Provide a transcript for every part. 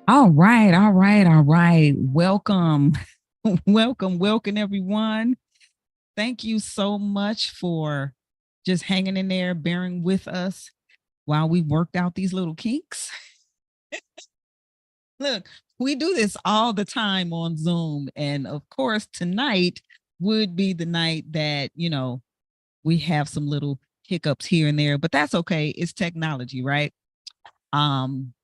All right, all right, all right. Welcome, welcome, everyone. Thank you so much for just hanging in there, bearing with us while we worked out these little kinks. Look, we do this all the time on Zoom. And of course, tonight would be the night that, we have some little hiccups here and there, but that's okay. It's technology, right? Um,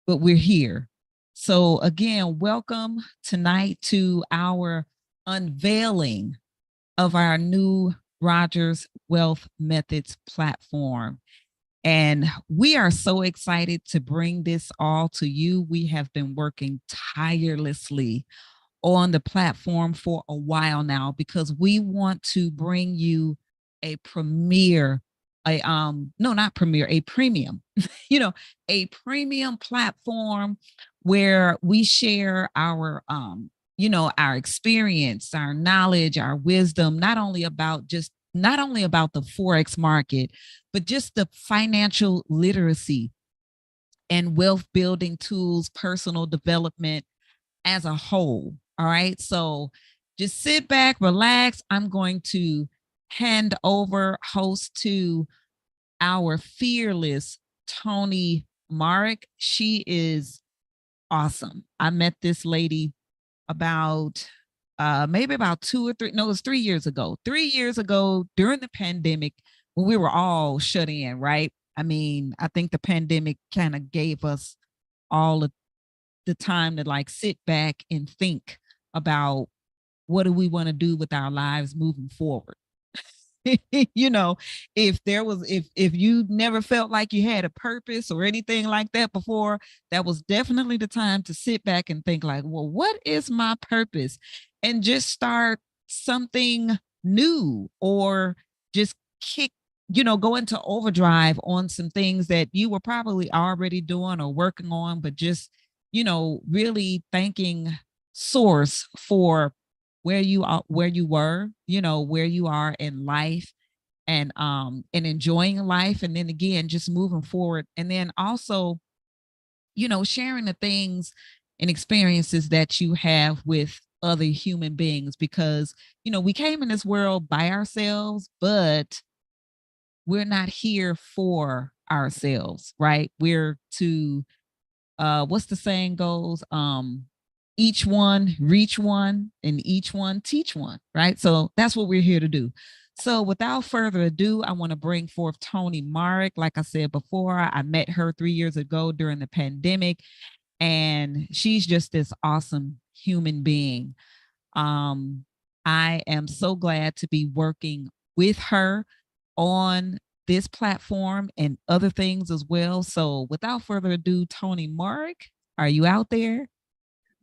but we're here. So, again, welcome tonight to our unveiling of our new Rogers Wealth Methods platform. And we are so excited to bring this all to you. We have been working tirelessly on the platform for a while now because we want to bring you a premier a no not premier a premium a premium platform where we share our our experience, our knowledge, our wisdom, not only about the forex market, but just the financial literacy and wealth building tools, personal development as a whole. All right. So just sit back, relax. I'm going to hand over host to our fearless Tony Marek. She is awesome. I met this lady about maybe about 2 or 3, no, it was 3 years ago. 3 years ago during the pandemic when we were all shut in, right? I mean, I think the pandemic kind of gave us all the time to like sit back and think about what do we want to do with our lives moving forward. you know, if you never felt like you had a purpose or anything like that before, that was definitely the time to sit back and think like, well, what is my purpose? And just start something new, or just go into overdrive on some things that you were probably already doing or working on, but just, really thanking source for where you are, where you were, where you are in life, and enjoying life, and then again just moving forward, and then also sharing the things and experiences that you have with other human beings, because we came in this world by ourselves, but we're not here for ourselves, right? We're to what's the saying goes, each one reach one and each one teach one, right? So that's what we're here to do. So without further ado, I want to bring forth Tony Marek. Like I said before, I met her 3 years ago during the pandemic, and she's just this awesome human being. um I am so glad to be working with her on this platform and other things as well. So without further ado, Tony Mark, are you out there?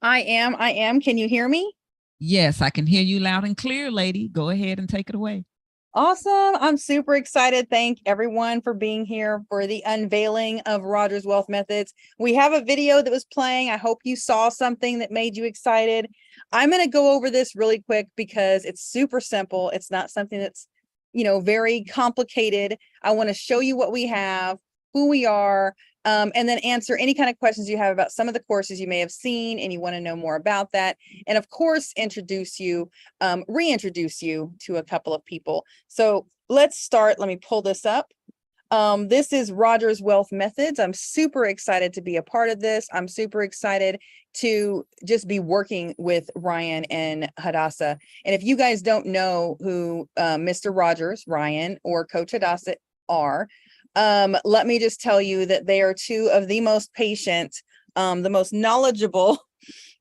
I am. Can you hear me? Yes, I can hear you loud and clear, lady. Go ahead and take it away. Awesome. I'm super excited. Thank everyone for being here for the unveiling of Rogers Wealth Methods. We have a video that was playing. I hope you saw something that made you excited. I'm going to go over this really quick because it's super simple. It's not something that's, very complicated. I want to show you what we have, who we are, and then answer any kind of questions you have about some of the courses you may have seen and you want to know more about that. And of course, reintroduce you to a couple of people. So let's start. Let me pull this up. This is Rogers Wealth Methods. I'm super excited to be a part of this. I'm super excited to just be working with Ryan and Hadassah. And if you guys don't know who Mr. Rogers, Ryan, or Coach Hadassah are, let me just tell you that they are two of the most patient, the most knowledgeable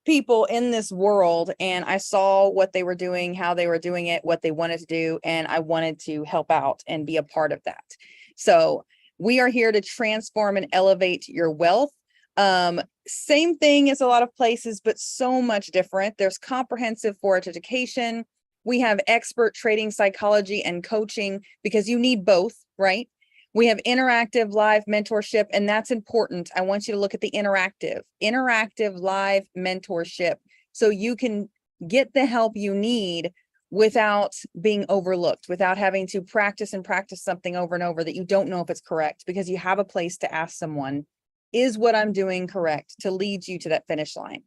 people in this world. And I saw what they were doing, how they were doing it, what they wanted to do, and I wanted to help out and be a part of that. So we are here to transform and elevate your wealth. Same thing as a lot of places, but so much different. There's comprehensive forex education. We have expert trading psychology and coaching because you need both, right? We have interactive live mentorship, and that's important. I want you to look at the interactive live mentorship so you can get the help you need without being overlooked, without having to practice and practice something over and over that you don't know if it's correct, because you have a place to ask someone Is what I'm doing correct to lead you to that finish line?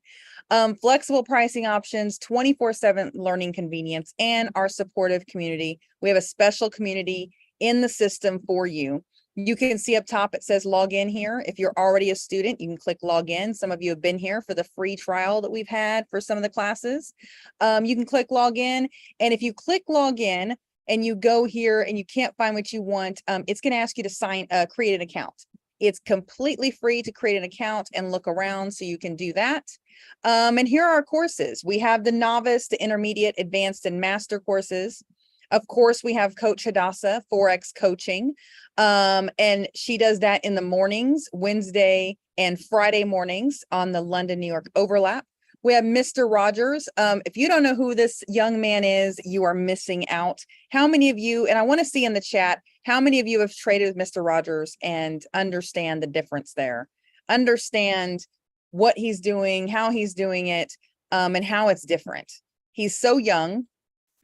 Flexible pricing options, 24/7 learning convenience, and our supportive community. We have a special community in the system for you. You can see up top, it says log in here. If you're already a student, you can click log in. Some of you have been here for the free trial that we've had for some of the classes. You can click log in. And if you click log in and you go here and you can't find what you want, it's going to ask you to create an account. It's completely free to create an account and look around, so you can do that. And here are our courses. We have the novice, the intermediate, advanced, and master courses. Of course, we have Coach Hadassah, Forex coaching. And she does that in the mornings, Wednesday and Friday mornings on the London, New York overlap. We have Mr. Rogers. If you don't know who this young man is, you are missing out. How many of you, and I want to see in the chat, how many of you have traded with Mr. Rogers and understand the difference there? Understand what he's doing, how he's doing it, and how it's different. He's so young.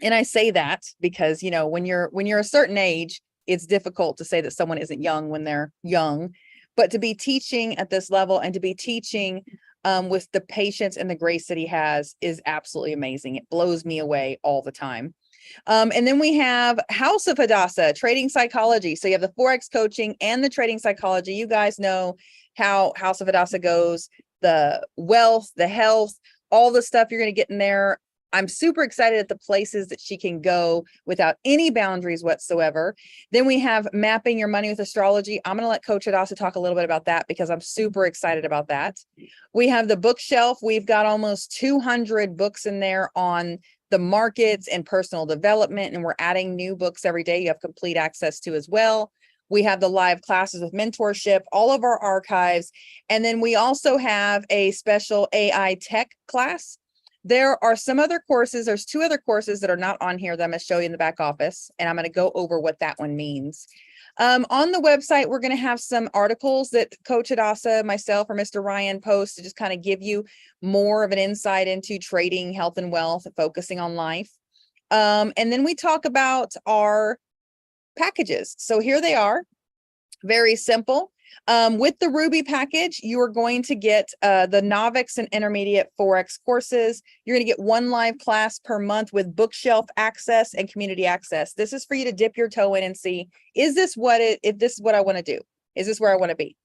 And I say that because, you know, when you're a certain age, it's difficult to say that someone isn't young when they're young, but to be teaching at this level and to be teaching with the patience and the grace that he has is absolutely amazing. It blows me away all the time. And then we have House of Hadassah, trading psychology. So you have the Forex coaching and the trading psychology. You guys know how House of Hadassah goes, the wealth, the health, all the stuff you're going to get in there. I'm super excited at the places that she can go without any boundaries whatsoever. Then we have mapping your money with astrology. I'm going to let Coach Hadassah talk a little bit about that because I'm super excited about that. We have the bookshelf. We've got almost 200 books in there on the markets and personal development, and we're adding new books every day. You have complete access to as well. We have the live classes with mentorship, all of our archives. And then we also have a special AI tech class. There are some other courses. There's 2 other courses that are not on here that I'm going to show you in the back office, and I'm going to go over what that one means. On the website, we're going to have some articles that Coach Hadassah, myself, or Mr. Ryan post to just kind of give you more of an insight into trading, health, and wealth, focusing on life. And then we talk about our packages. So here they are, very simple. With the Ruby package, you are going to get the novice and intermediate Forex courses. You're going to get 1 live class per month with bookshelf access and community access. This is for you to dip your toe in and see, if this is what I want to do? Is this where I want to be?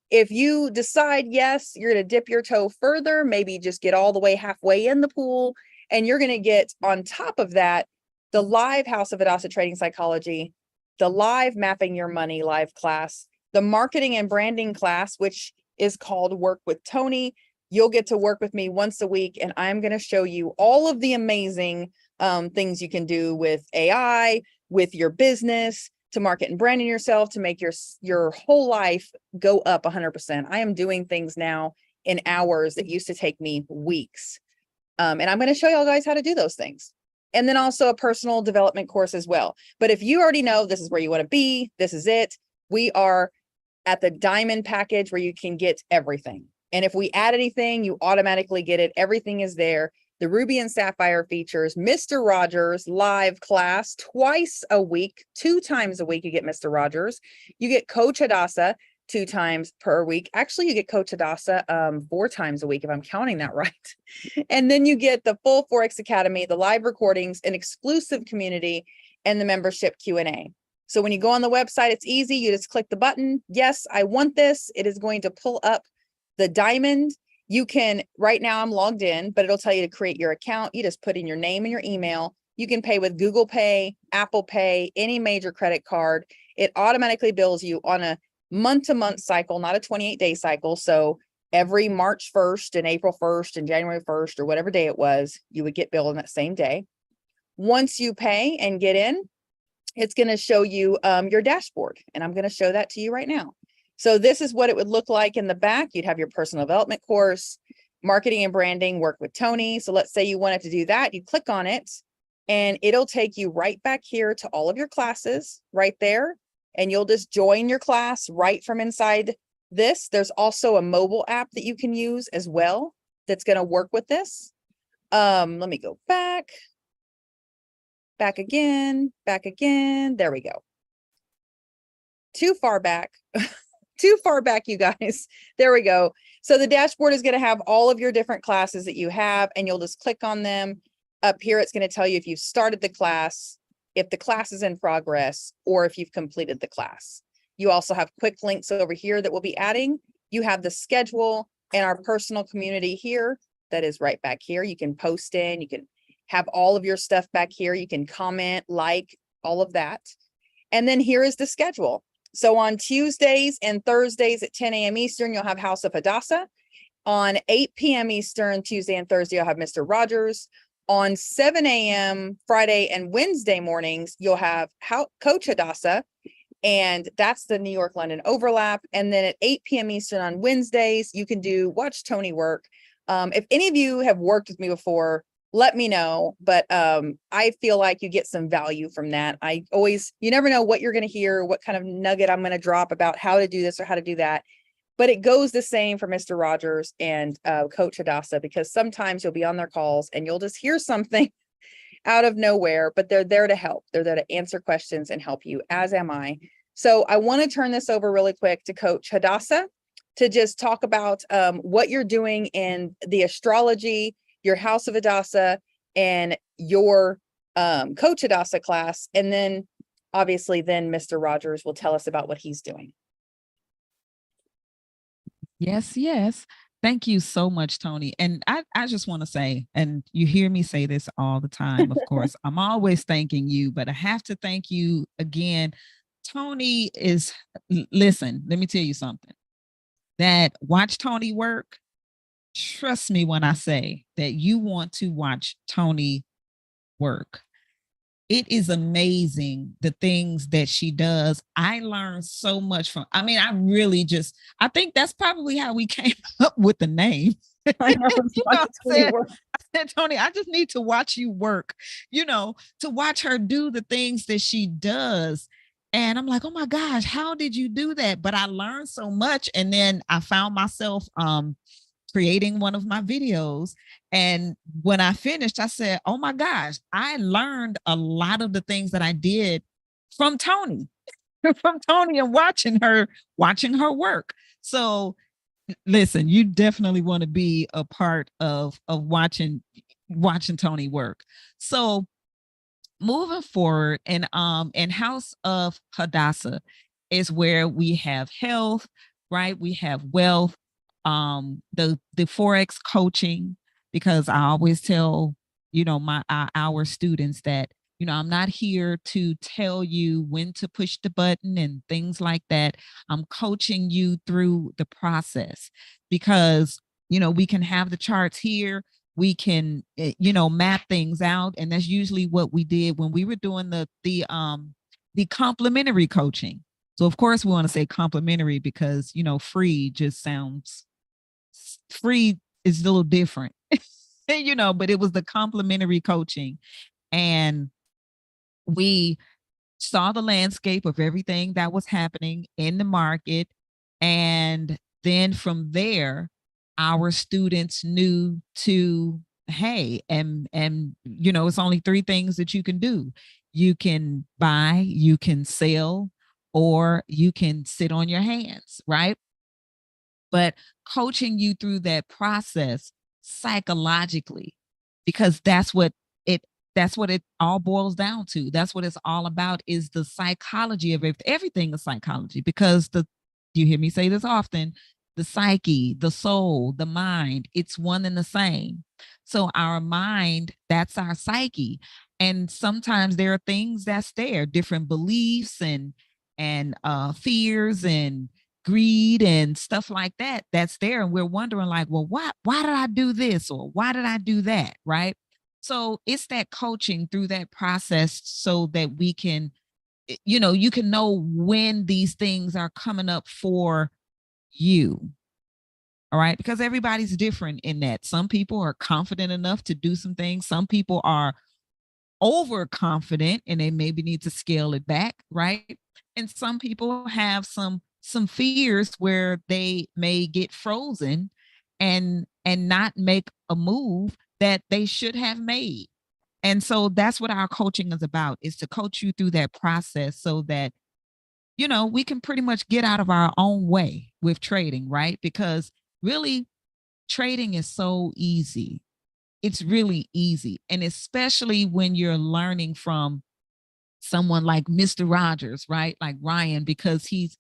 If you decide yes, you're going to dip your toe further, maybe just get all the way halfway in the pool, and you're going to get on top of that the live House of Hadassah trading psychology, the live mapping your money live class, the marketing and branding class, which is called Work with Tony. You'll get to work with me once a week, and I'm going to show you all of the amazing things you can do with AI, with your business, to market and branding yourself, to make your whole life go up 100%. I am doing things now in hours that used to take me weeks. And I'm going to show y'all guys how to do those things. And then also a personal development course as well. But if you already know this is where you want to be, this is it. We are at the diamond package where you can get everything. And if we add anything, you automatically get it. Everything is there. The Ruby and Sapphire features, Mr. Rogers live class twice a week, 2 times a week. You get Mr. Rogers. You get Coach Hadassah 2 times per week. Actually, you get Coach Hadassah 4 times a week, if I'm counting that right. And then you get the full Forex Academy, the live recordings, an exclusive community, and the membership Q&A. So when you go on the website, it's easy. You just click the button. Yes, I want this. It is going to pull up the diamond. You can, right now I'm logged in, but it'll tell you to create your account. You just put in your name and your email. You can pay with Google Pay, Apple Pay, any major credit card. It automatically bills you on a month-to-month cycle, not a 28-day cycle. So every March 1st and April 1st and January 1st or whatever day it was, you would get billed on that same day. Once you pay and get in, it's going to show you your dashboard. And I'm going to show that to you right now. So this is what it would look like in the back. You'd have your personal development course, marketing and branding, Work with Tony. So let's say you wanted to do that. You click on it and it'll take you right back here to all of your classes right there. And you'll just join your class right from inside this. There's also a mobile app that you can use as well that's going to work with this. Let me go back again. There we go. Too far back. too far back, you guys. There we go. So the dashboard is going to have all of your different classes that you have, and you'll just click on them. Up here, it's going to tell you if you've started the class, if the class is in progress, or if you've completed the class. You also have quick links over here that we'll be adding. You have the schedule and our personal community here. That is right back here. You can post in, you can have all of your stuff back here. You can comment, like, all of that. And then here is the schedule. So on Tuesdays and Thursdays at 10 a.m. Eastern, you'll have House of Hadassah. On 8 p.m. Eastern, Tuesday and Thursday, you'll have Mr. Rogers. On 7 a.m. Friday and Wednesday mornings, you'll have Coach Hadassah. And that's the New York London overlap. And then at 8 p.m. Eastern on Wednesdays, you can watch Tony work. If any of you have worked with me before, let me know. But I feel like you get some value from that. You never know what you're going to hear, what kind of nugget I'm going to drop about how to do this or how to do that. But it goes the same for Mr. Rogers and Coach Hadassah, because sometimes you'll be on their calls and you'll just hear something out of nowhere, but they're there to help. They're there to answer questions and help you, as am I. So I want to turn this over really quick to Coach Hadassah to just talk about what you're doing in the astrology, your House of Hadassah, and your Coach Hadassah class. And then obviously then Mr. Rogers will tell us about what he's doing. Yes, yes. Thank you so much, Tony. And I just want to say, and you hear me say this all the time, of course, I'm always thanking you, but I have to thank you again. Tony listen, let me tell you something. That watch Tony work. Trust me when I say that you want to watch Tony work. It is amazing the things that she does. I learned so much from, I think that's probably how we came up with the name. I know, I said, Tony, I just need to watch you work, to watch her do the things that she does. And I'm like, oh my gosh, how did you do that? But I learned so much. And then I found myself creating one of my videos. And when I finished, I said, oh my gosh, I learned a lot of the things that I did from Tony, and watching her work. So listen, you definitely want to be a part of watching Tony work. So moving forward, and House of Hadassah is where we have health, right? We have wealth, the Forex coaching, because I always tell our students that I'm not here to tell you when to push the button and things like that. I'm coaching you through the process, because we can have the charts here, we can map things out, and that's usually what we did when we were doing the complimentary coaching. So of course we want to say complimentary, because free just sounds, free is a little different. But it was the complimentary coaching, and we saw the landscape of everything that was happening in the market. And then from there, our students knew to, hey, and it's only three things that you can do. You can buy, you can sell, or you can sit on your hands, right? But coaching you through that process psychologically, because that's what it all boils down to. That's what it's all about, is the psychology of everything is psychology, because you hear me say this often, the psyche, the soul, the mind, it's one and the same. So our mind, that's our psyche. And sometimes there are things that's there, different beliefs and fears and greed and stuff like that that's there, and we're wondering like, well, why did I do this, or why did I do that, right? So it's that coaching through that process, so that we can, you can know when these things are coming up for you. All right, because everybody's different in that. Some people are confident enough to do some things, some people are overconfident and they maybe need to scale it back, right? And some people have some fears where they may get frozen and not make a move that they should have made. And so that's what our coaching is about, is to coach you through that process, so that we can pretty much get out of our own way with trading, right? Because really, trading is so easy. It's really easy. And especially when you're learning from someone like Mr. Rogers, right? Like Ryan, because he's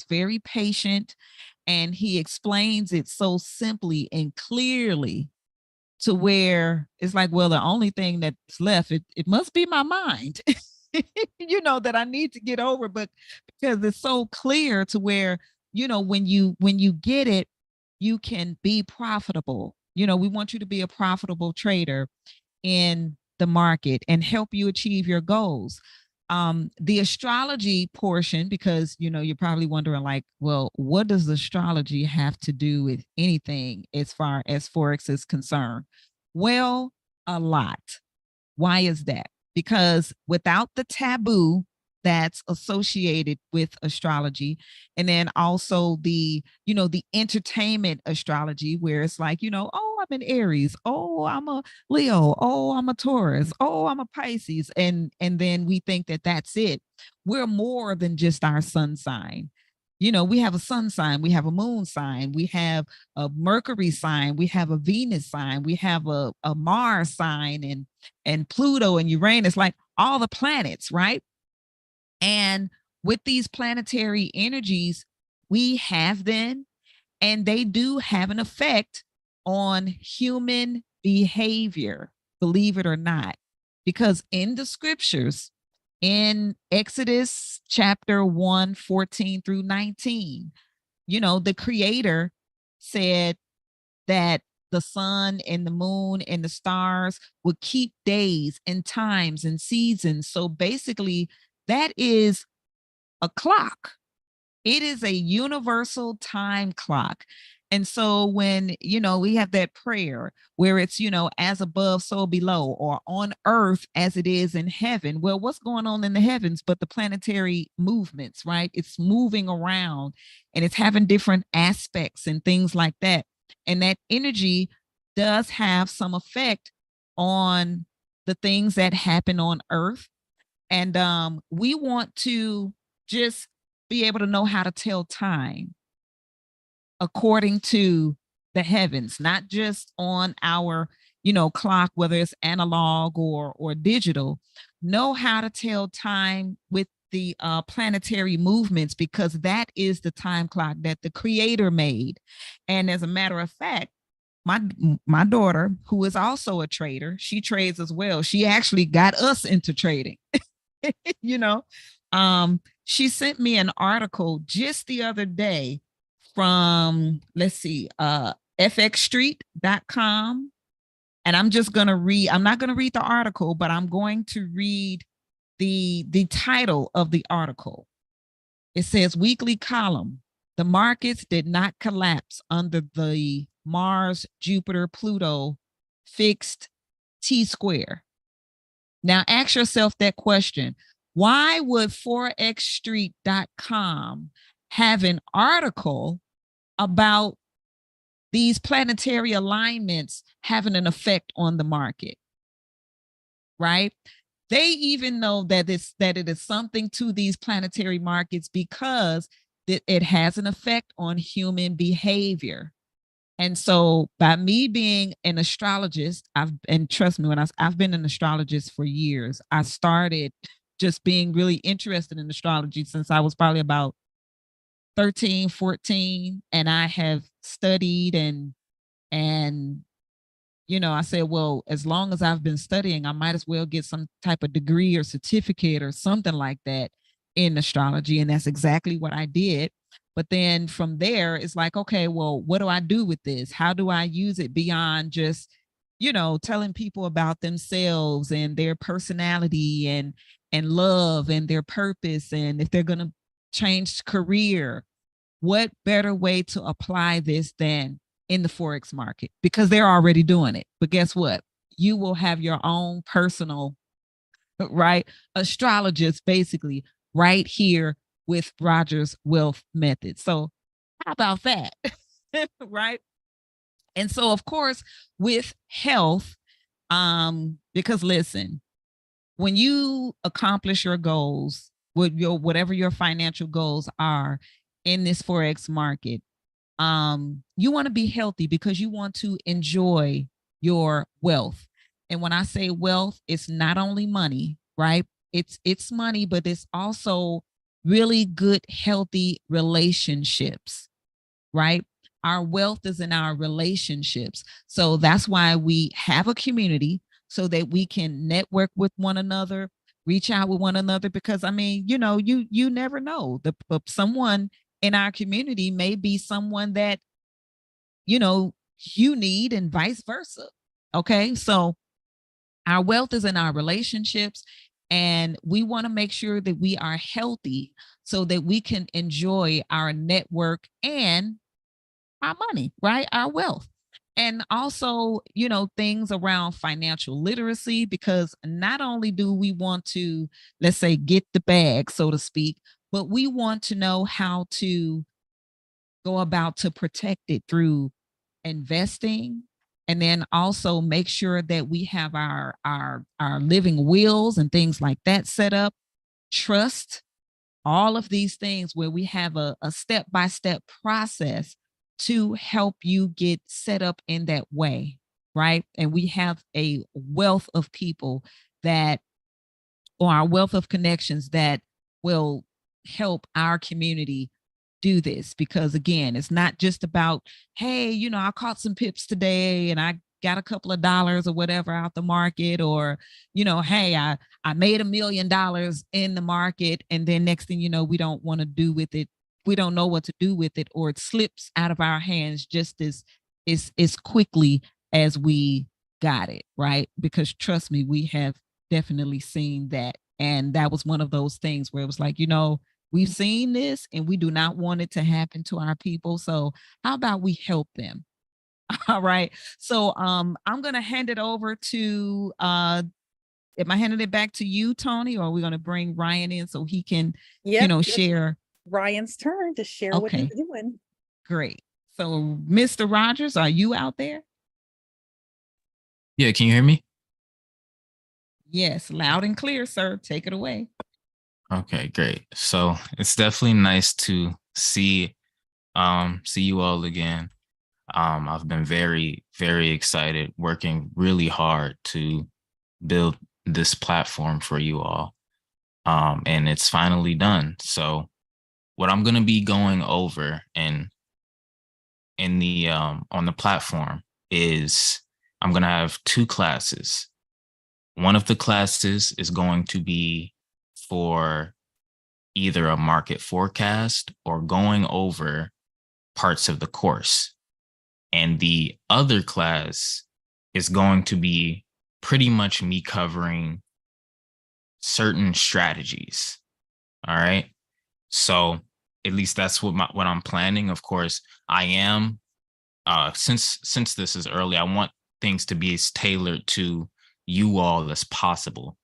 very patient and he explains it so simply and clearly to where it's like, well, the only thing that's left, it must be my mind, that I need to get over. But because it's so clear to where, when you get it, you can be profitable. We want you to be a profitable trader in the market and help you achieve your goals. The astrology portion, because you're probably wondering, like, well, what does astrology have to do with anything as far as Forex is concerned? Well, a lot. Why is that? Because without the taboo that's associated with astrology, and then also the entertainment astrology, where it's like, oh, I'm an Aries, oh, I'm a Leo, oh, I'm a Taurus, oh, I'm a Pisces, and then we think that that's it. We're more than just our sun sign. We have a sun sign, we have a moon sign, we have a Mercury sign, we have a Venus sign, we have a Mars sign, and Pluto and Uranus, like all the planets, right? And with these planetary energies, we have them, and they do have an effect on human behavior, believe it or not. Because in the scriptures, in Exodus chapter 1, 14 through 19, the creator said that the sun and the moon and the stars would keep days and times and seasons. So basically, that is a clock. It is a universal time clock. And so when, we have that prayer where it's, as above, so below, or on earth as it is in heaven. Well, what's going on in the heavens but the planetary movements, right? It's moving around and it's having different aspects and things like that. And that energy does have some effect on the things that happen on earth. And we want to just be able to know how to tell time according to the heavens, not just on our, clock, whether it's analog or digital. Know how to tell time with the planetary movements, because that is the time clock that the creator made. And as a matter of fact, my daughter, who is also a trader, she trades as well. She actually got us into trading. you know she sent me an article just the other day from, let's see, fxstreet.com. And I'm just going to read, I'm not going to read the article, but I'm going to read the title of the article. It says, weekly column: the markets did not collapse under the Mars Jupiter Pluto fixed T-square. Now ask yourself that question. Why would forexstreet.com have an article about these planetary alignments having an effect on the market? Right? They even know that it is something to these planetary markets because it has an effect on human behavior. And so by me being an astrologist, and trust me, I've been an astrologist for years. I started just being really interested in astrology since I was probably about 13, 14. And I have studied and I said, well, as long as I've been studying, I might as well get some type of degree or certificate or something like that in astrology. And that's exactly what I did. But then from there, it's like, okay, well, what do I do with this? How do I use it beyond just, telling people about themselves and their personality and love and their purpose, and if they're going to change career? What better way to apply this than in the Forex market? Because they're already doing it. But guess what? You will have your own personal, right, astrologist basically right here with Rogers Wealth Method. So how about that? Right? And so of course with health, because listen, when you accomplish your goals, whatever your financial goals are in this Forex market. You want to be healthy because you want to enjoy your wealth. And when I say wealth, it's not only money, right? It's money, but it's also really good, healthy relationships, right? Our wealth is in our relationships. So that's why we have a community so that we can network with one another, reach out with one another. Because I mean, you never know. Someone in our community may be someone that you know you need, and vice versa. Okay, so our wealth is in our relationships, and we want to make sure that we are healthy so that we can enjoy our network and our money, right? Our wealth. And also, things around financial literacy, because not only do we want to, let's say, get the bag, so to speak, but we want to know how to go about to protect it through investing, and then also make sure that we have our living wills and things like that set up, trust, all of these things where we have a step-by-step process to help you get set up in that way, right? And we have a wealth of people that, or our wealth of connections that will help our community do this. Because again, it's not just about, hey, I caught some pips today and I got a couple of dollars or whatever out the market, or hey, I made $1 million in the market, and then next thing you know, we don't want to do with it, we don't know what to do with it, or it slips out of our hands just as quickly as we got it, right? Because trust me, we have definitely seen that. And that was one of those things where it was like, we've seen this and we do not want it to happen to our people. So how about we help them? All right. So I'm gonna hand it over to am I handing it back to you, Tony, or are we gonna bring Ryan in so he can, Yep, share? Ryan's turn to share what he's Okay, doing. great. So Mr. Rogers, are you out there? Yeah, can you hear me? Yes, loud and clear, sir. Take it away. Okay, great. So it's definitely nice to see you all again. I've been very, very excited, working really hard to build this platform for you all. And it's finally done. So what I'm gonna be going over in the on the platform is I'm gonna have two classes. One of the classes is going to be for either a market forecast or going over parts of the course. And the other class is going to be pretty much me covering certain strategies. All right. So at least that's what I'm planning. Of course, I am since this is early, I want things to be as tailored to you all as possible.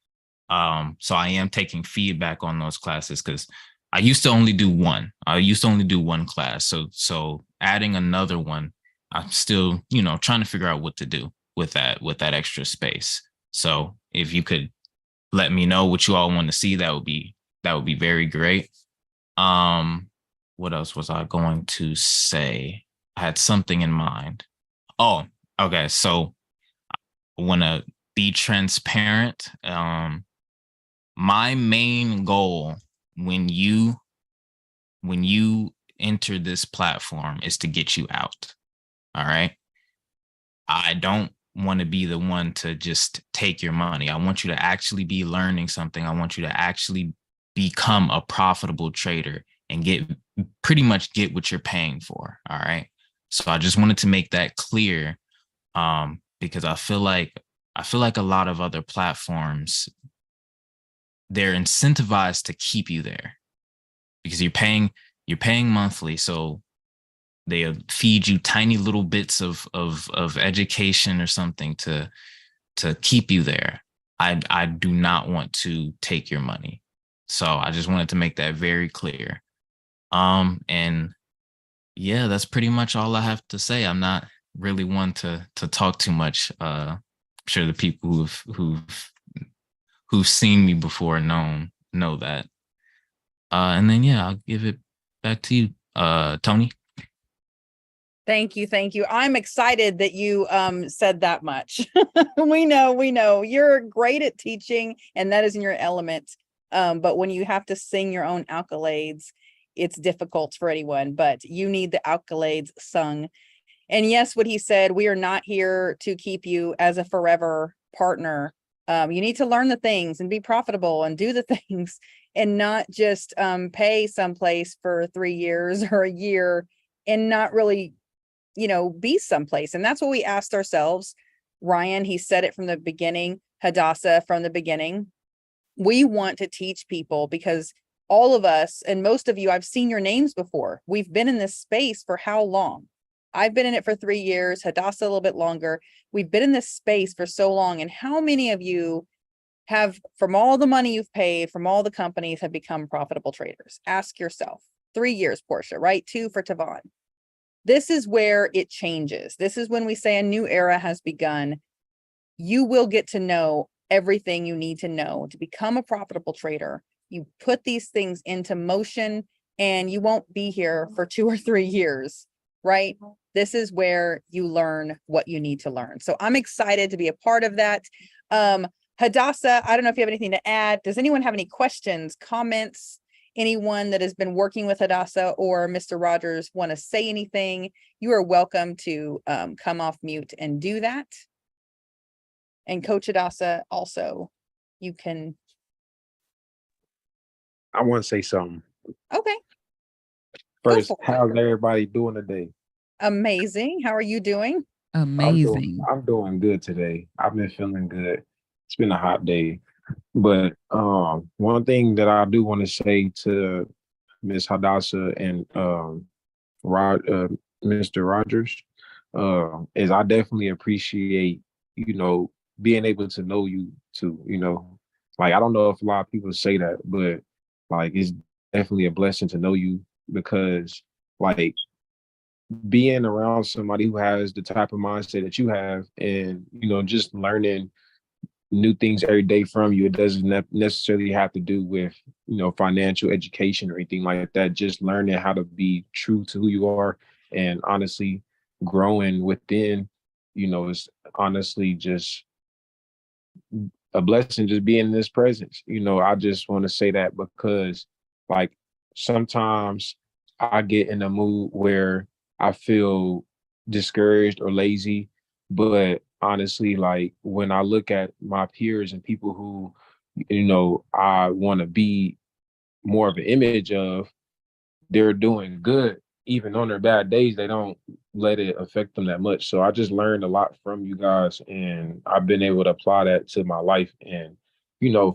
So I am taking feedback on those classes because I used to only do one. I used to only do one class. So adding another one, I'm still, trying to figure out what to do with that extra space. So if you could let me know what you all want to see, that would be very great. What else was I going to say? I had something in mind. Oh, okay. So I want to be transparent. My main goal when you enter this platform is to get you out. All right. I don't want to be the one to just take your money. I want you to actually be learning something. I want you to actually become a profitable trader and pretty much get what you're paying for. All right. So I just wanted to make that clear, because I feel like a lot of other platforms, they're incentivized to keep you there because you're paying monthly. So they feed you tiny little bits of education or something to keep you there. I do not want to take your money. So I just wanted to make that very clear. And yeah, that's pretty much all I have to say. I'm not really one to talk too much. I'm sure the people who've seen me before know that. And then yeah, I'll give it back to you, Tony. Thank you. Thank you. I'm excited that you said that much. We know you're great at teaching and that is in your element. But when you have to sing your own accolades, it's difficult for anyone, but you need the accolades sung. And yes, what he said, we are not here to keep you as a forever partner. You need to learn the things and be profitable and do the things and not just pay someplace for 3 years or a year and not really, be someplace. And that's what we asked ourselves. Ryan, he said it from the beginning, Hadassah from the beginning. We want to teach people because all of us and most of you, I've seen your names before. We've been in this space for how long? I've been in it for 3 years, Hadassah a little bit longer. We've been in this space for so long. And how many of you have, from all the money you've paid, from all the companies, have become profitable traders? Ask yourself. 3 years, Portia, right? 2 for Tavon. This is where it changes. This is when we say a new era has begun. You will get to know everything you need to know to become a profitable trader. You put these things into motion and you won't be here for 2 or 3 years, right? This is where you learn what you need to learn. So I'm excited to be a part of that. Hadassah, I don't know if you have anything to add. Does anyone have any questions, comments? Anyone that has been working with Hadassah or Mr. Rogers want to say anything? You are welcome to come off mute and do that. And Coach Hadassah, also, you can. I want to say something. Okay. First, how's everybody doing today? Amazing. How are you doing? Amazing. I'm doing good today. I've been feeling good. It's been a hot day. But one thing that I do want to say to Miss Hadassah and Mr. Rogers is I definitely appreciate, being able to know you too, Like, I don't know if a lot of people say that, but like, it's definitely a blessing to know you because like being around somebody who has the type of mindset that you have and, just learning new things every day from you. It doesn't necessarily have to do with, financial education or anything like that. Just learning how to be true to who you are and honestly growing within, is honestly just a blessing just being in this presence. I just want to say that because like sometimes I get in a mood where I feel discouraged or lazy, but honestly, like when I look at my peers and people who, I want to be more of an image of, they're doing good. Even on their bad days, they don't let it affect them that much. So I just learned a lot from you guys and I've been able to apply that to my life. And,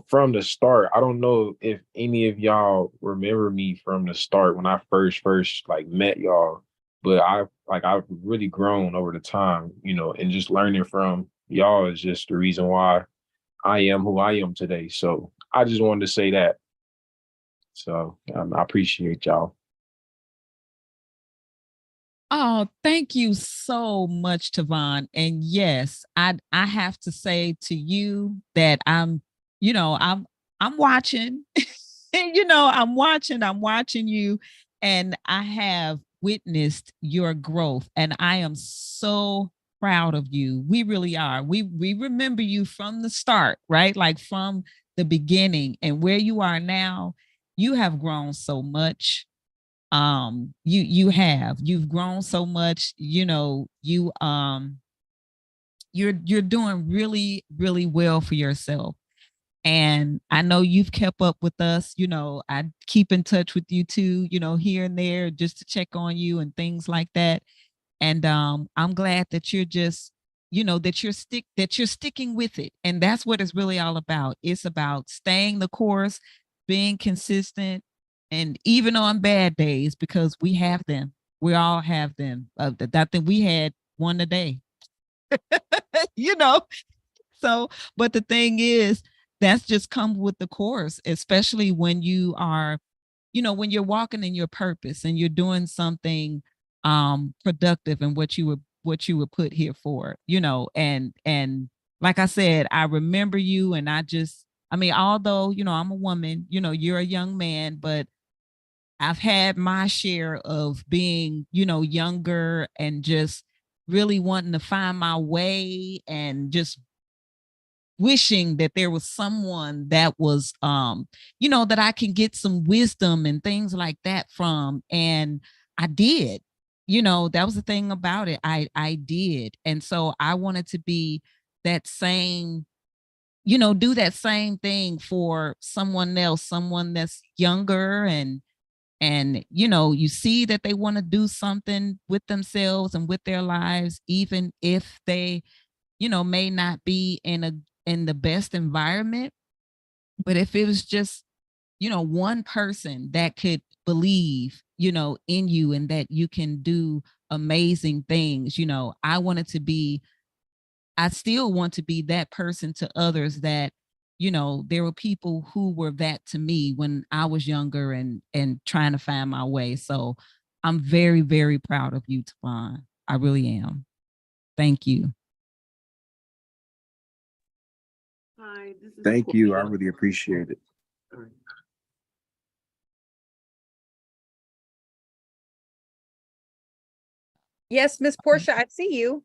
from the start, I don't know if any of y'all remember me from the start when I first like met y'all, but I've really grown over the time, and just learning from y'all is just the reason why I am who I am today. So I just wanted to say that. So I appreciate y'all. Oh, thank you so much, Tavon. And yes, I have to say to you that I'm watching, I'm watching you, and I have witnessed your growth, and I am so proud of you. We really are. We remember you from the start, right? Like from the beginning, and where you are now. You have grown so much. You've grown so much. You're doing really, really well for yourself. And I know you've kept up with us. I keep in touch with you too, here and there just to check on you and things like that. And I'm glad that you're just, that you're sticking with it. And that's what it's really all about. It's about staying the course, being consistent, and even on bad days, because we have them. We all have them. I think we had one a day. you know, so, but the thing is, that's just come with the course, especially when you are, when you're walking in your purpose and you're doing something productive and what you were put here for, and like I said, I remember you and I mean, although, I'm a woman, you're a young man, but I've had my share of being, you know, younger and just really wanting to find my way and just wishing that there was someone that was you know, that I can get some wisdom and things like that from. And I did. You know, that was the thing about it. I did. And so I wanted to be that same, you know, do that same thing for someone else, someone that's younger and you know, you see that they want to do something with themselves and with their lives, even if they, you know, may not be in the best environment. But if it was just, you know, one person that could believe, you know, in you and that you can do amazing things, you know, I still want to be that person to others that, you know, there were people who were that to me when I was younger and trying to find my way. So I'm very, very proud of you, Tavon. I really am. Thank you. Hi, this is Thank you. I Portia. really appreciate it. All right. Yes, Miss Portia, I see you.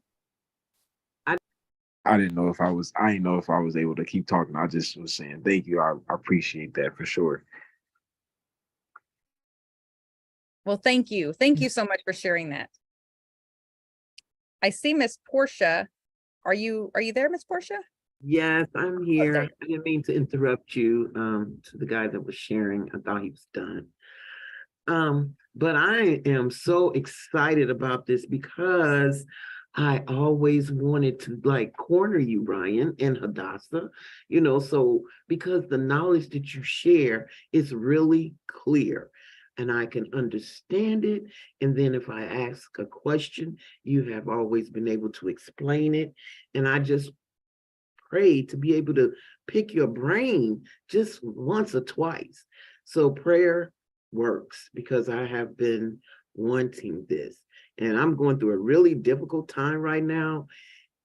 I didn't know if I didn't know if I was able to keep talking. I just was saying thank you. I appreciate that for sure. Well, thank you. Thank you so much for sharing that. I see Miss Portia. Are you there, Miss Portia? Yes, I'm here. Okay. I didn't mean to interrupt you, to the guy that was sharing. I thought he was done. But I am so excited about this because I always wanted to like corner you, Ryan and Hadassah, you know, so because the knowledge that you share is really clear and I can understand it. And then if I ask a question, you have always been able to explain it. And I just pray to be able to pick your brain just once or twice. So prayer works because I have been wanting this. And I'm going through a really difficult time right now,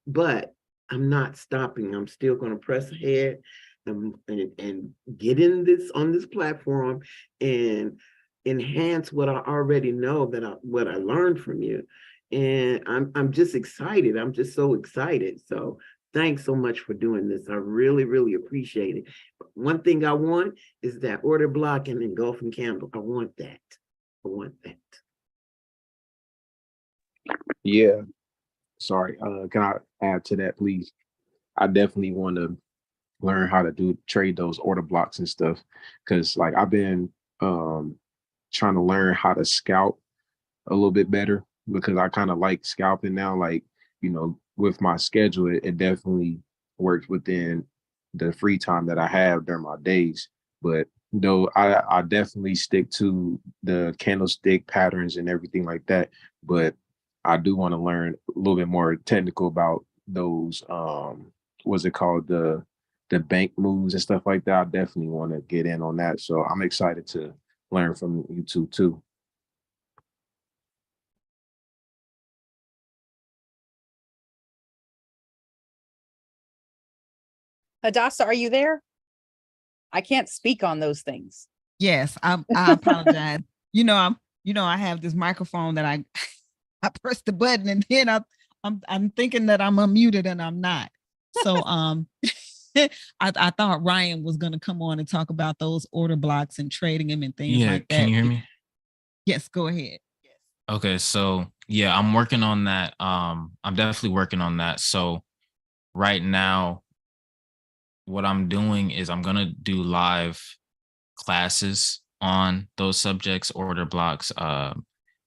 but I'm not stopping. I'm still going to press ahead and get in this on this platform and enhance what I already know what I learned from you. And I'm just excited. I'm just so excited. So thanks so much for doing this. I really, really appreciate it. One thing I want is that order block and engulfing candle. I want that. I want that. Yeah. Sorry. Can I add to that, please? I definitely want to learn how to trade those order blocks and stuff. Cause like I've been trying to learn how to scout a little bit better because I kind of like scalping now. Like, you know, with my schedule, it definitely works within the free time that I have during my days. But though I definitely stick to the candlestick patterns and everything like that. But I do want to learn a little bit more technical about those what's it called, the bank moves and stuff like that. I definitely want to get in on that. So I'm excited to learn from you two too. Hadassah, are you there? I can't speak on those things. Yes, I apologize. You know, I have this microphone that I I press the button and then I'm thinking that I'm unmuted and I'm not. So I thought Ryan was gonna come on and talk about those order blocks and trading them and things Yeah, like can that. you hear me? Yes, go ahead. Okay, so yeah, I'm working on that. I'm definitely working on that. So right now, what I'm doing is I'm gonna do live classes on those subjects, order blocks,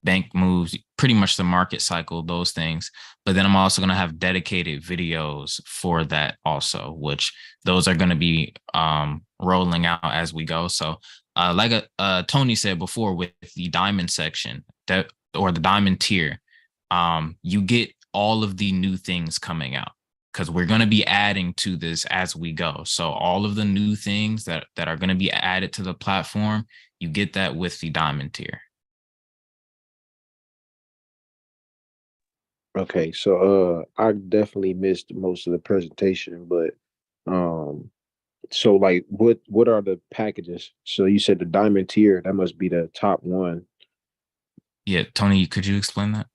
bank moves, pretty much the market cycle, those things. But then I'm also going to have dedicated videos for that also, which those are going to be rolling out as we go. So like Tony said before, with the diamond section or the diamond tier, you get all of the new things coming out, because we're going to be adding to this as we go. So all of the new things that are going to be added to the platform, you get that with the diamond tier. Okay, so I definitely missed most of the presentation, but So like what are the packages? So you said the diamond tier, that must be the top one. Yeah, Tony, could you explain that?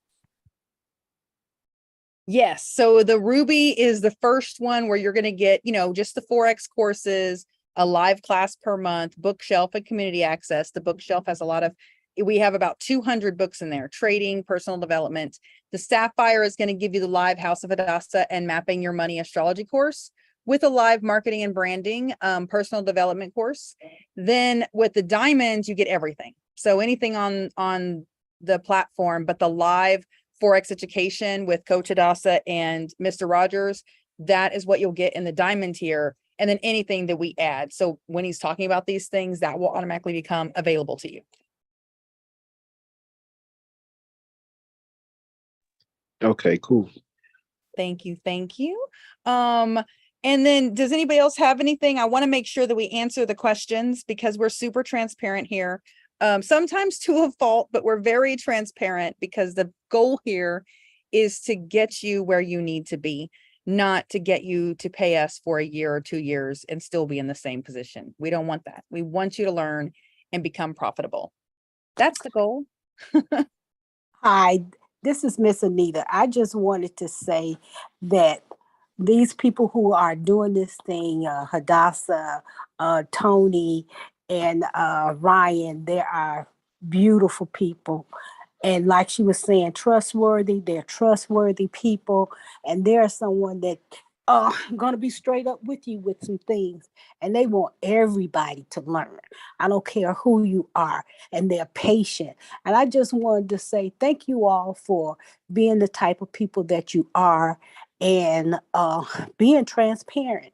Yes. So the Ruby is the first one where you're going to get, just the Forex courses, a live class per month, bookshelf and community access. The bookshelf has we have about 200 books in there, trading, personal development. The Sapphire is going to give you the live House of Hadassah and Mapping Your Money astrology course with a live marketing and branding, personal development course. Then with the diamonds, you get everything. So anything on the platform, but the live Forex education with Coach Hadassah and Mr. Rogers, that is what you'll get in the diamond tier. And then anything that we add. So when he's talking about these things, that will automatically become available to you. Okay, cool. Thank you. Thank you. And then does anybody else have anything? I want to make sure that we answer the questions because we're super transparent here. Sometimes to a fault, but we're very transparent because the goal here is to get you where you need to be, not to get you to pay us for a year or 2 years and still be in the same position. We don't want that. We want you to learn and become profitable. That's the goal. Hi, this is Miss Anita. I just wanted to say that these people who are doing this thing, Hadassah, Tony, and Ryan, they are beautiful people. And like she was saying, trustworthy, they're trustworthy people. And they're someone that going to be straight up with you with some things. And they want everybody to learn. I don't care who you are. And they're patient. And I just wanted to say thank you all for being the type of people that you are and being transparent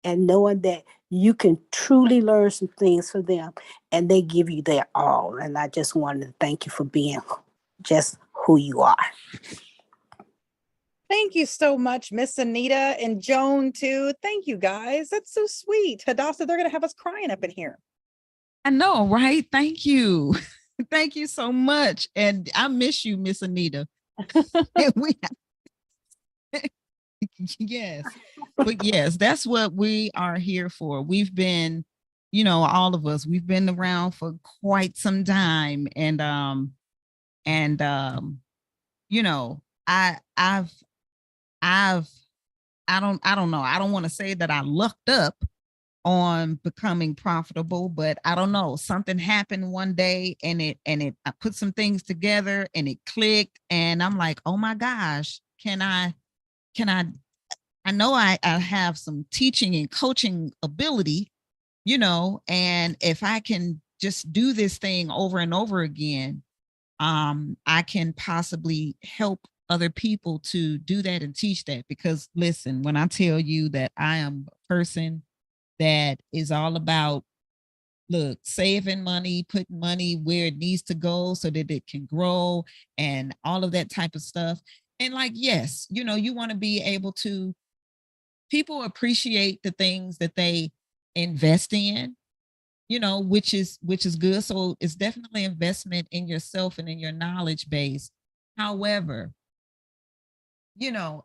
and knowing that you can truly learn some things from them and they give you their all. And I just wanted to thank you for being just who you are. Thank you so much, Miss Anita and Joan too. Thank you guys. That's so sweet. Hadassah, they're going to have us crying up in here. I know, right? Thank you. Thank you so much. And I miss you, Miss Anita. Yes. But yes, that's what we are here for. We've been, all of us, we've been around for quite some time. And I don't know. I don't want to say that I lucked up on becoming profitable, but I don't know. Something happened one day and I put some things together and it clicked. And I'm like, oh my gosh, I know I have some teaching and coaching ability, and if I can just do this thing over and over again, I can possibly help other people to do that and teach that. Because listen, when I tell you that I am a person that is all about, look, saving money, putting money where it needs to go so that it can grow and all of that type of stuff. And like, yes, you want to be able to, people appreciate the things that they invest in, which is good. So it's definitely investment in yourself and in your knowledge base. However,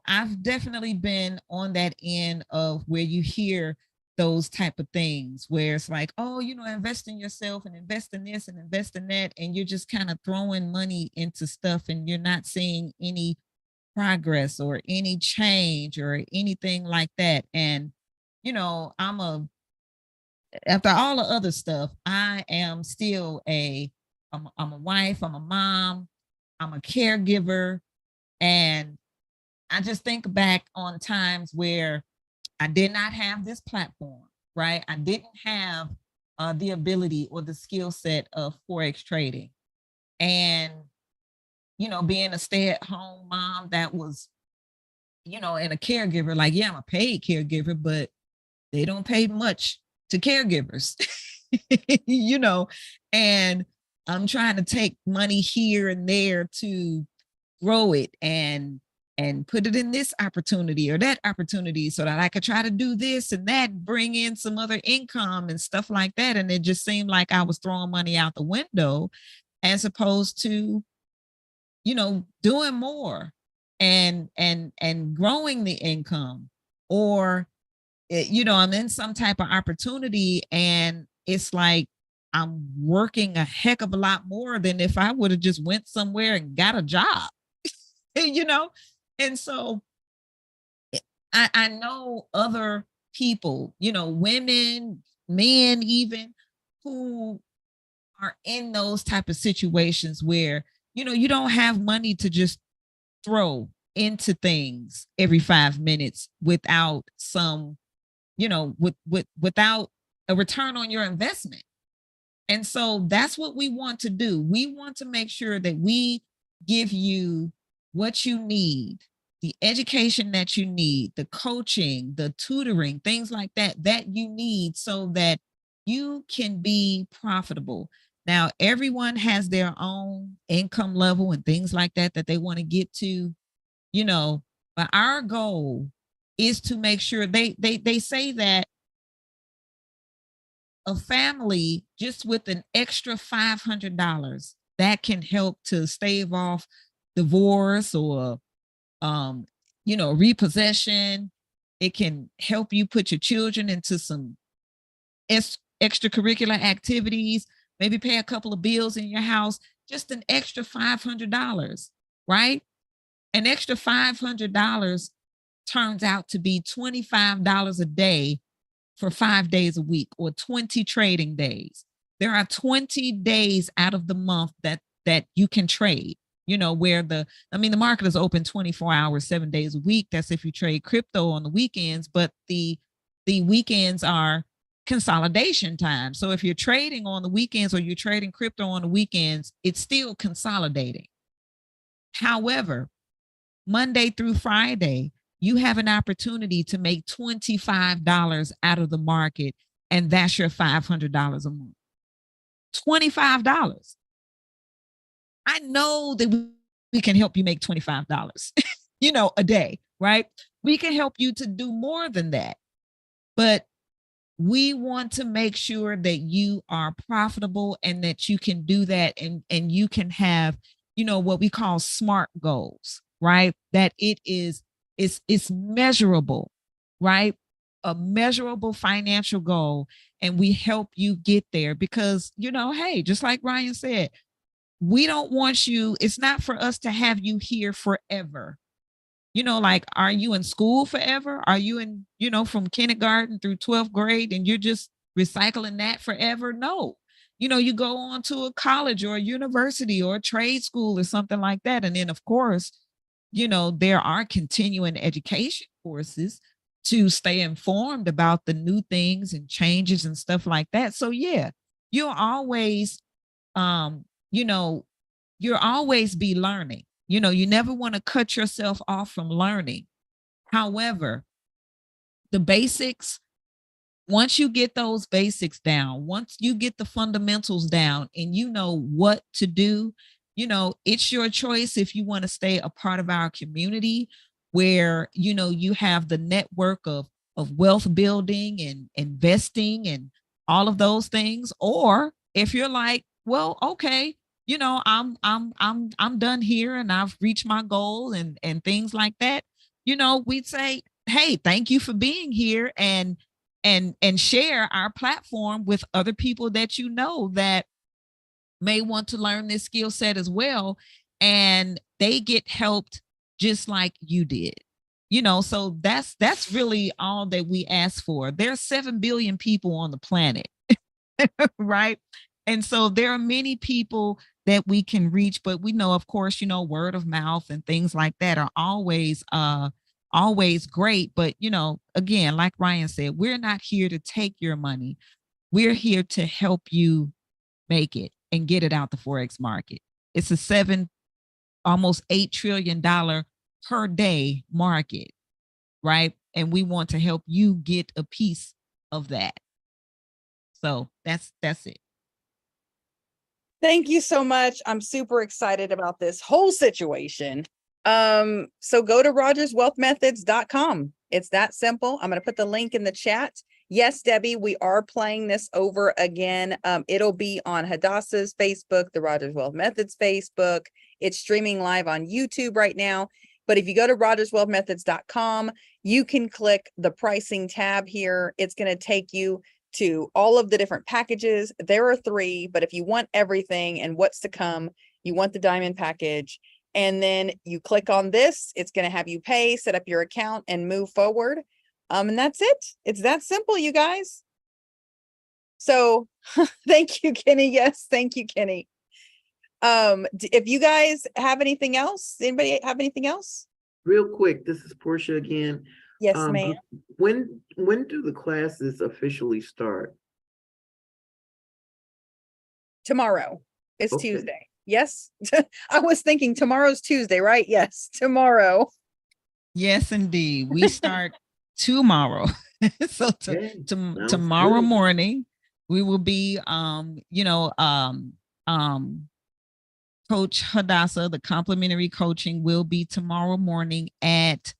I've definitely been on that end of where you hear those type of things where it's like, oh, invest in yourself and invest in this and invest in that. And you're just kind of throwing money into stuff and you're not seeing any progress or any change or anything like that. And, after all the other stuff, I am still I'm a wife, I'm a mom, I'm a caregiver. And I just think back on times where I did not have this platform, right? I didn't have the ability or the skill set of Forex trading. And, being a stay-at-home mom that was, and a caregiver, like, yeah, I'm a paid caregiver, but they don't pay much to caregivers, and I'm trying to take money here and there to grow it and put it in this opportunity or that opportunity so that I could try to do this and that, bring in some other income and stuff like that. And it just seemed like I was throwing money out the window as opposed to, doing more and growing the income or I'm in some type of opportunity, and it's like I'm working a heck of a lot more than if I would have just went somewhere and got a job, you know? And so I know other people, women, men, even, who are in those type of situations where, you don't have money to just throw into things every 5 minutes without some, without a return on your investment. And so that's what we want to do. We want to make sure that we give you what you need, the education that you need, the coaching, the tutoring, things like that, that you need so that you can be profitable. Now, everyone has their own income level and things like that that they want to get to, but our goal is to make sure they say that a family just with an extra $500 that can help to stave off divorce or repossession. It can help you put your children into some extracurricular activities, maybe pay a couple of bills in your house, just an extra $500, right? An extra $500 turns out to be $25 a day for 5 days a week, or 20 trading days. There are 20 days out of the month that you can trade, where the market is open 24 hours, 7 days a week. That's if you trade crypto on the weekends, but the weekends are consolidation time. So if you're trading on the weekends or you're trading crypto on the weekends, it's still consolidating. However, Monday through Friday, you have an opportunity to make $25 out of the market, and that's your $500 a month. $25. I know that we can help you make $25, a day, right? We can help you to do more than that. But we want to make sure that you are profitable and that you can do that, and you can have, what we call SMART goals, right? That it's measurable, right? A measurable financial goal, and we help you get there because, hey, just like Ryan said, we don't want you, it's not for us to have you here forever. Like, are you in school forever? Are you in, from kindergarten through 12th grade and you're just recycling that forever? No. You go on to a college or a university or a trade school or something like that. And then, of course, there are continuing education courses to stay informed about the new things and changes and stuff like that. So yeah, you'll always, you'll always be learning. You never want to cut yourself off from learning. However, the basics, once you get those basics down, once you get the fundamentals down and you know what to do, it's your choice if you want to stay a part of our community where, you have the network of wealth building and investing and all of those things. Or if you're like, well, okay, I'm done here and I've reached my goal and things like that, we'd say, hey, thank you for being here, and share our platform with other people that that may want to learn this skill set as well, and they get helped just like you did. So that's really all that we ask for. There's 7 billion people on the planet, right? And so there are many people that we can reach, but we know, of course, word of mouth and things like that are always great. But, again, like Ryan said, we're not here to take your money. We're here to help you make it and get it out the Forex market. It's a almost $8 trillion per day market, right? And we want to help you get a piece of that. So that's it. Thank you so much. I'm super excited about this whole situation. So go to rogerswealthmethods.com. It's that simple. I'm going to put the link in the chat. Yes, Debbie, we are playing this over again. It'll be on Hadassah's Facebook, the Rogers Wealth Methods Facebook. It's streaming live on YouTube right now. But if you go to rogerswealthmethods.com, you can click the pricing tab here. It's going to take you to all of the different packages. There are 3, but if you want everything and what's to come, you want the diamond package. And then you click on this, it's going to have you pay, set up your account, and move forward. And that's it. It's that simple, you guys. So thank you, Kenny. Yes, thank you, Kenny. If you guys have anything else, anybody have anything else? Real quick, this is Portia again. Yes, ma'am. When do the classes officially start? Tomorrow. It's Okay. Tuesday. Yes. I was thinking tomorrow's Tuesday, right? Yes, tomorrow. Yes, indeed. We start tomorrow. So Okay, sounds tomorrow good. morning, we will be Coach Hadassah, the complimentary coaching will be tomorrow morning at,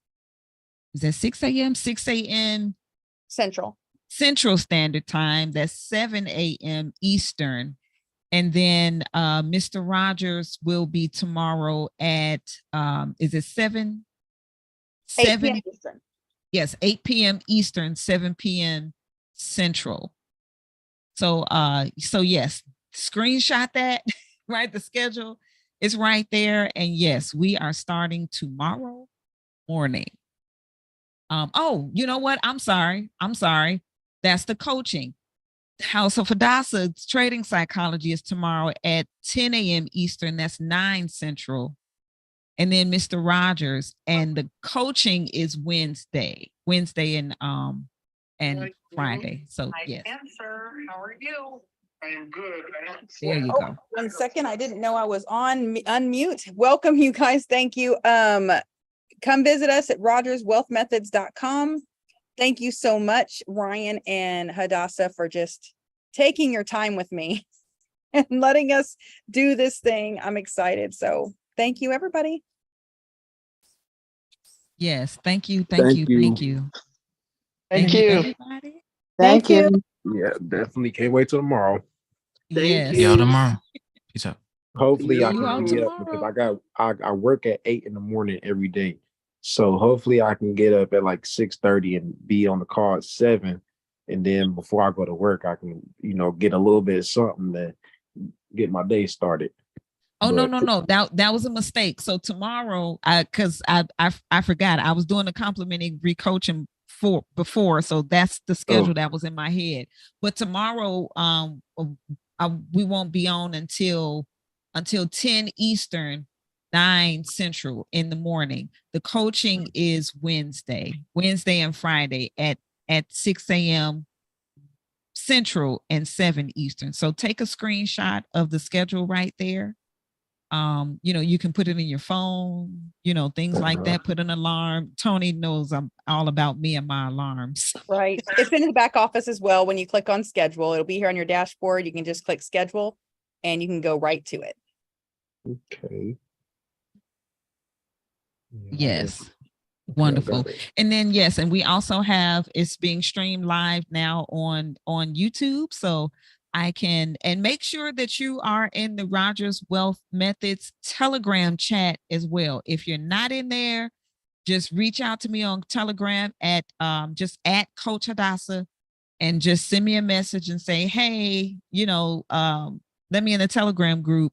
is that 6 a.m.? 6 a.m. Central. Central Standard Time. That's 7 a.m. Eastern. And then Mr. Rogers will be tomorrow at is it 7? 8 p.m. Eastern. Yes, 8 p.m. Eastern, 7 p.m. Central. So yes, screenshot that, right? The schedule is right there. And yes, we are starting tomorrow morning. Oh, you know what? I'm sorry. That's the coaching. House of Hadassah Trading Psychology is tomorrow at 10 a.m. Eastern. That's 9 Central. And then Mr. Rogers, and the coaching is Wednesday and Friday. So yes. Sir, how are you? I am good. There you go. 1 second. I didn't know I was on unmute. Welcome, you guys. Thank you. Come visit us at rogerswealthmethods.com. Thank you so much, Ryan and Hadassah, for just taking your time with me and letting us do this thing. I'm excited. So thank you, everybody. Yes. Thank you. Thank you. Thank you. Everybody. Thank you. Yeah, definitely can't wait till tomorrow. Thank Yes. See y'all you. tomorrow. Peace out. Hopefully I You all can be up because tomorrow. I work at 8 in the morning every day. So hopefully I can get up at like 6:30 and be on the call at 7. And then before I go to work, I can, get a little bit of something to get my day started. Oh, But- no. That was a mistake. So tomorrow, because I forgot, I was doing the complimentary coaching before. So that's the schedule that was in my head. But tomorrow, we won't be on until 10 Eastern, 9 Central in the morning. The coaching is Wednesday and Friday at 6 a.m. Central and 7 Eastern. So take a screenshot of the schedule right there. You can put it in your phone, things like that, put an alarm. Tony knows I'm all about me and my alarms. Right. It's in the back office as well. When you click on schedule, it'll be here on your dashboard. You can just click schedule and you can go right to it. Okay. Yes. Wonderful. And then yes, and we also have, it's being streamed live now on YouTube. So and make sure that you are in the Rogers Wealth Methods Telegram chat as well. If you're not in there, just reach out to me on Telegram at just at Coach Hadassah and just send me a message and say, hey, let me in the Telegram group,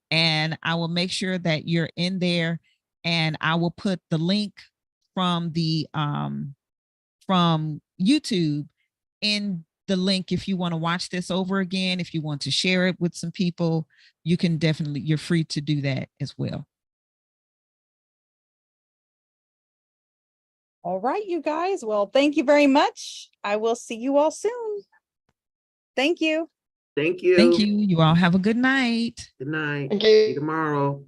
and I will make sure that you're in there, and I will put the link from the from YouTube in the link. If you want to watch this over again, if you want to share it with some people, you're free to do that as well. All right, you guys. Well, thank you very much. I will see you all soon. Thank you. Thank you. Thank you. You all have a good night. Good night. Thank you. See you tomorrow.